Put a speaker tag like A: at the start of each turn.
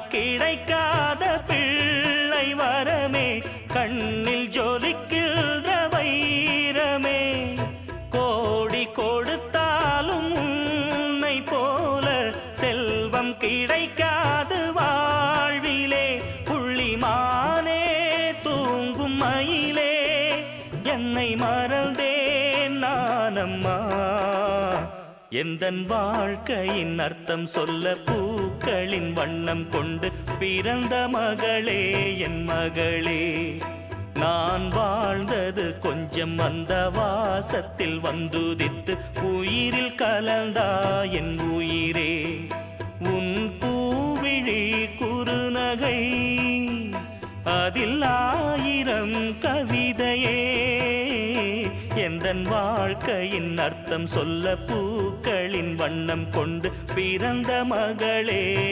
A: கிடைக்காத பிள்ளை வரமே, கண்ணில் ஜொலிக்கின்ற வைரமே. கோடி கொடுத்தாலும் உன்னை போல செல்வம் கிடைக்காது வாழ்விலே. புள்ளிமானே தூங்கும் மயிலே, என்னை மறந்தேன் நானம்மா. எந்தன் வாழ்க்கையின் அர்த்தம் சொல்ல பூக்களின் வண்ணம் கொண்டு பிறந்த மகளே என் மகளே. நான் வாழ்ந்தது கொஞ்சம் அந்த வாசத்தில் வந்துதித்து உயிரில் கலந்தா என் உயிரே. உன் பூவிழி குறுநகை அதில் 1000 கவிதையே. எந்தன் வாழ்க்கையின் அர்த்தம் சொல்ல பூக்களின் வண்ணம் கொண்டு பிறந்த மகளே